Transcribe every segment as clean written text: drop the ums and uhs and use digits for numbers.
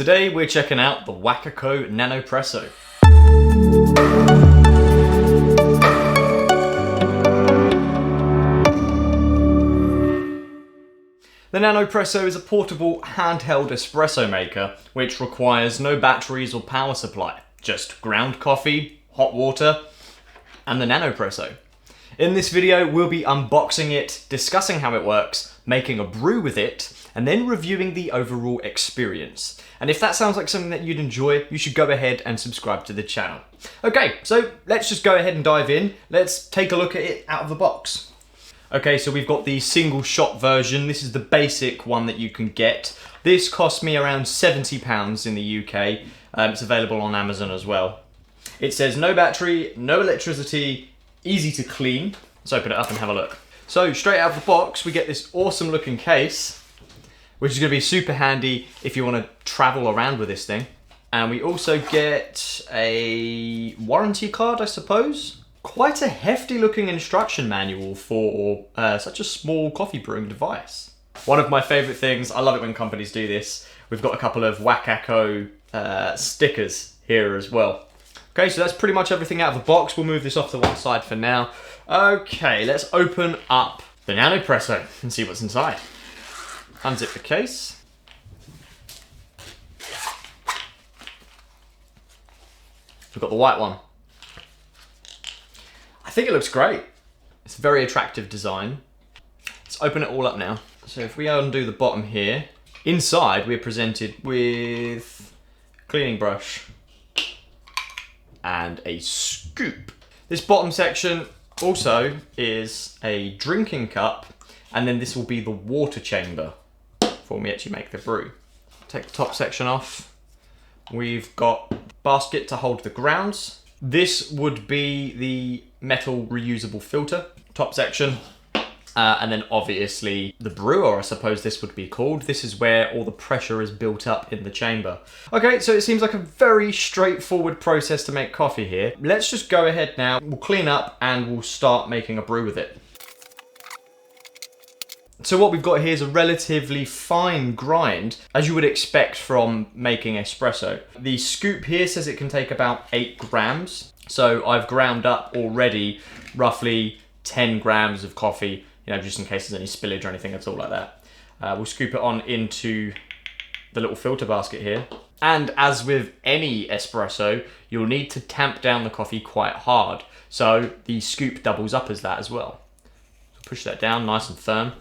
Today we're checking out the Wacaco Nanopresso. The Nanopresso is a portable handheld espresso maker which requires no batteries or power supply, just ground coffee, hot water, and the Nanopresso. In this video we'll be unboxing it, discussing how it works, making a brew with it, and then reviewing the overall experience. And if that sounds like something that you'd enjoy, you should go ahead and subscribe to the channel. Okay, so let's just go ahead and dive in. Let's take a look at it out of the box. Okay, so we've got the single shot version. This is the basic one that you can get. This cost me around £70 in the UK. It's available on Amazon as well. It says no battery, no electricity, easy to clean. Let's open it up and have a look. So straight out of the box, we get this awesome looking case, which is going to be super handy if you want to travel around with this thing. And we also get a warranty card, I suppose. Quite a hefty looking instruction manual for such a small coffee brewing device. One of my favourite things, I love it when companies do this, we've got a couple of Wacaco stickers here as well. Okay, so that's pretty much everything out of the box. We'll move this off to one side for now. Okay, let's open up the Nanopresso and see what's inside. Unzip the case. We've got the white one. I think it looks great. It's a very attractive design. Let's open it all up now. So if we undo the bottom here, inside we're presented with a cleaning brush and a scoop. This bottom section also is a drinking cup, and then this will be the water chamber for when we actually make the brew. Take the top section off. We've got a basket to hold the grounds. This would be the metal reusable filter, top section. And then obviously the brewer, I suppose this would be called. This is where all the pressure is built up in the chamber. Okay, so it seems like a very straightforward process to make coffee here. Let's just go ahead now. We'll clean up and we'll start making a brew with it. So what we've got here is a relatively fine grind, as you would expect from making espresso. The scoop here says it can take about 8 grams. So I've ground up already roughly 10 grams of coffee, you know, just in case there's any spillage or anything at all like that. We'll scoop it on into the little filter basket here. And as with any espresso, you'll need to tamp down the coffee quite hard. So the scoop doubles up as that as well. So push that down nice and firm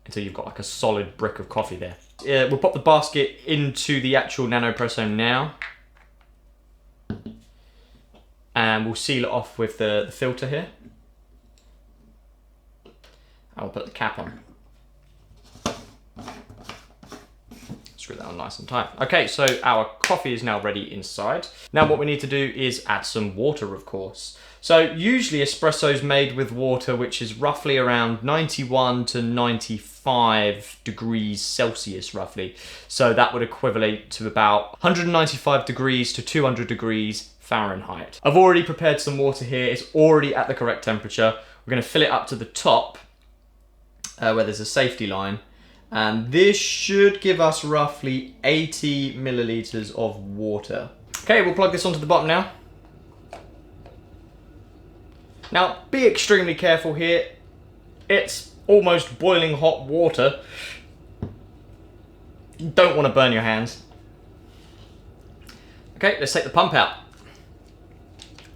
until you've got like a solid brick of coffee there. We'll pop the basket into the actual Nanopresso now. And we'll seal it off with the filter here. And we'll put the cap on. Screw that on nice and tight. Okay, so our coffee is now ready inside. Now what we need to do is add some water, of course. So usually espresso's made with water, which is roughly around 91 to 95 degrees Celsius, roughly. So that would equivalent to about 195 degrees to 200 degrees Fahrenheit. I've already prepared some water here. It's already at the correct temperature. We're going to fill it up to the top where there's a safety line. And this should give us roughly 80 milliliters of water. Okay, we'll plug this onto the bottom now. Now, be extremely careful here. It's almost boiling hot water. You don't want to burn your hands. Okay, let's take the pump out.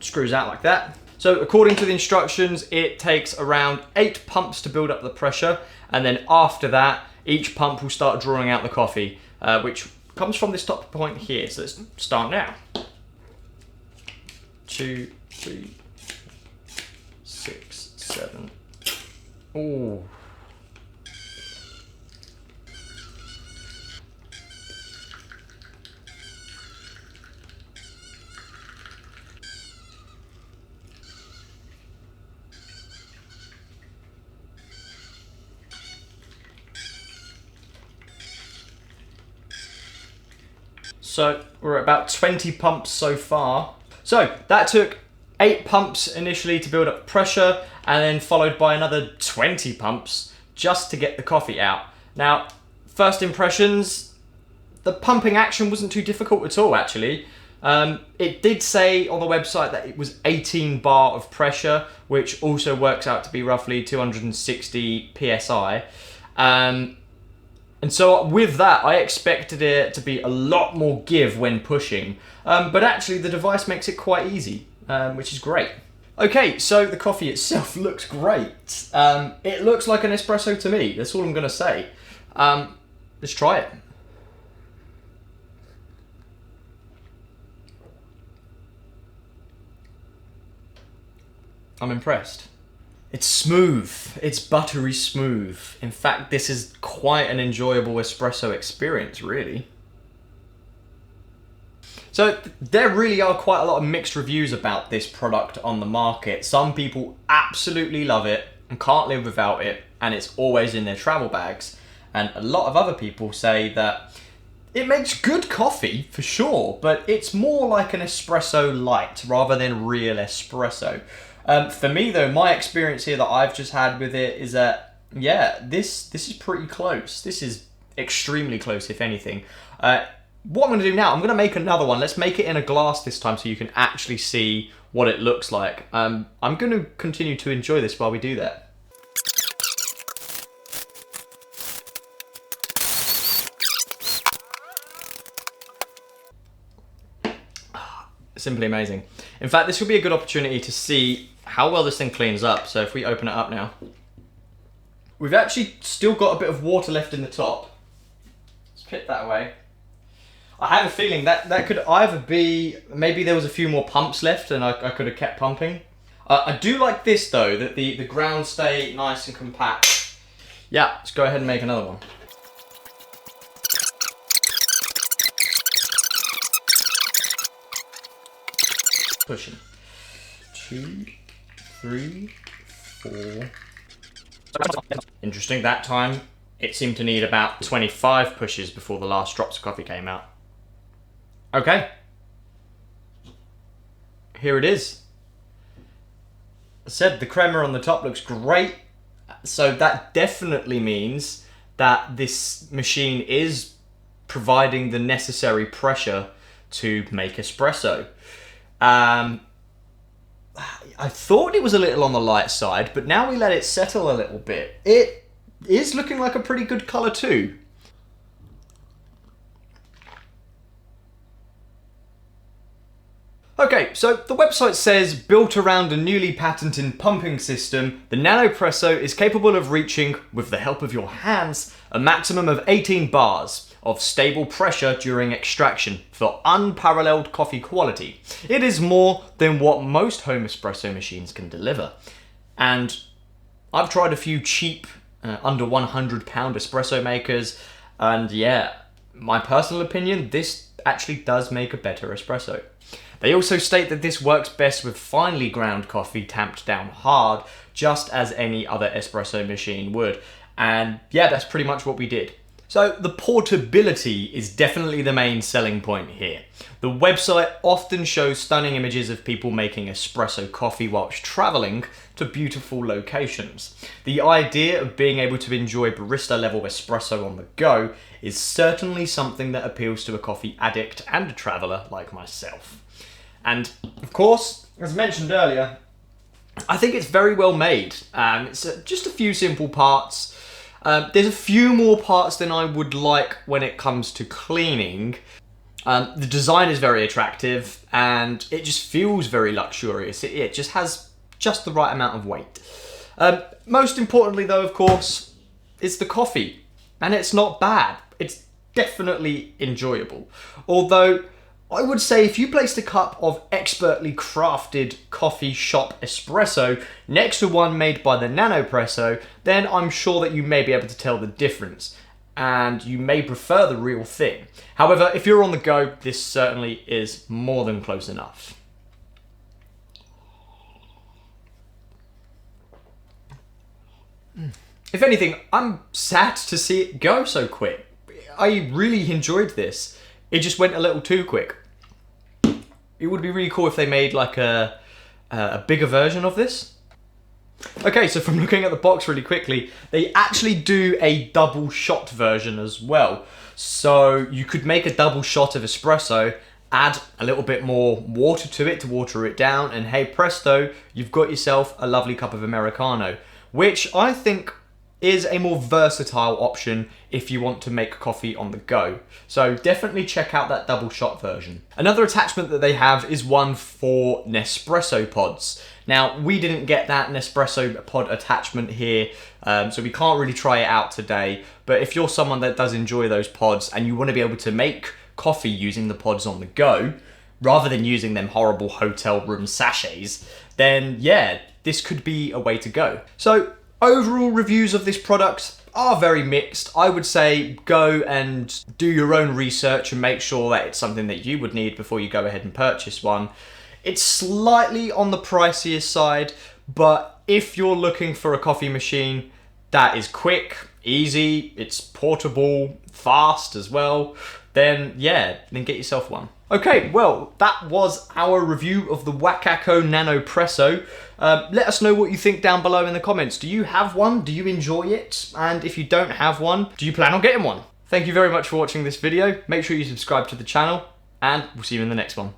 Screws out like that. So according to the instructions, it takes around 8 pumps to build up the pressure, and then after that, each pump will start drawing out the coffee, which comes from this top point here. So let's start now. 2, 3, 6, 7. Ooh. So we're at about 20 pumps so far. So that took 8 pumps initially to build up pressure, and then followed by another 20 pumps just to get the coffee out. Now, first impressions, the pumping action wasn't too difficult at all, actually. It did say on the website that it was 18 bar of pressure, which also works out to be roughly 260 psi. And so with that, I expected it to be a lot more give when pushing. But actually, the device makes it quite easy, which is great. Okay, so the coffee itself looks great. It looks like an espresso to me. That's all I'm going to say. Let's try it. I'm impressed. It's smooth. It's buttery smooth. In fact, this is quite an enjoyable espresso experience, really. So there really are quite a lot of mixed reviews about this product on the market. Some people absolutely love it and can't live without it, and it's always in their travel bags. And a lot of other people say that it makes good coffee, for sure, but it's more like an espresso light rather than real espresso. For me though, my experience here that I've just had with it is that, yeah, this is pretty close. This is extremely close, if anything. What I'm going to do now, I'm going to make another one. Let's make it in a glass this time so you can actually see what it looks like. I'm going to continue to enjoy this while we do that. Simply amazing. In fact, this will be a good opportunity to see how well this thing cleans up. So if we open it up now, we've actually still got a bit of water left in the top. Let's put that away. I have a feeling that could either be, maybe there was a few more pumps left and I could have kept pumping. I do like this though, that the grounds stay nice and compact. Yeah, let's go ahead and make another one. Pushing. 2, 3, 4. Interesting, that time it seemed to need about 25 pushes before the last drops of coffee came out. Okay. Here it is. As I said, the crema on the top looks great. So that definitely means that this machine is providing the necessary pressure to make espresso. I thought it was a little on the light side, but now we let it settle a little bit. It is looking like a pretty good colour too. Okay, so the website says, built around a newly patented pumping system, the Nanopresso is capable of reaching, with the help of your hands, a maximum of 18 bars of stable pressure during extraction for unparalleled coffee quality. It is more than what most home espresso machines can deliver. And I've tried a few cheap, under £100 espresso makers, and yeah, my personal opinion, this actually does make a better espresso. They also state that this works best with finely ground coffee tamped down hard, just as any other espresso machine would. And yeah, that's pretty much what we did. So the portability is definitely the main selling point here. The website often shows stunning images of people making espresso coffee whilst traveling to beautiful locations. The idea of being able to enjoy barista level espresso on the go is certainly something that appeals to a coffee addict and a traveler like myself. And of course, as mentioned earlier, I think it's very well made. It's just a few simple parts. There's a few more parts than I would like when it comes to cleaning. The design is very attractive and it just feels very luxurious. It just has just the right amount of weight. Most importantly though, of course, is the coffee. And it's not bad. It's definitely enjoyable. Although, I would say if you placed a cup of expertly crafted coffee shop espresso next to one made by the Nanopresso, then I'm sure that you may be able to tell the difference, and you may prefer the real thing. However, if you're on the go, this certainly is more than close enough. If anything, I'm sad to see it go so quick. I really enjoyed this. It just went a little too quick. It would be really cool if they made like a bigger version of this. Okay, so from looking at the box really quickly, they actually do a double shot version as well. So you could make a double shot of espresso, add a little bit more water to it to water it down, and hey presto, you've got yourself a lovely cup of Americano, which I think is a more versatile option if you want to make coffee on the go. So definitely check out that double shot version. Another attachment that they have is one for Nespresso pods. Now, we didn't get that Nespresso pod attachment here, so we can't really try it out today, but if you're someone that does enjoy those pods and you want to be able to make coffee using the pods on the go, rather than using them horrible hotel room sachets, then yeah, this could be a way to go. So overall reviews of this product are very mixed. I would say go and do your own research and make sure that it's something that you would need before you go ahead and purchase one. It's slightly on the pricier side, but if you're looking for a coffee machine that is quick, easy, it's portable, fast as well, then yeah, then get yourself one. Okay, well, that was our review of the Wacaco Nanopresso. Let us know what you think down below in the comments. Do you have one? Do you enjoy it? And if you don't have one, do you plan on getting one? Thank you very much for watching this video. Make sure you subscribe to the channel, and we'll see you in the next one.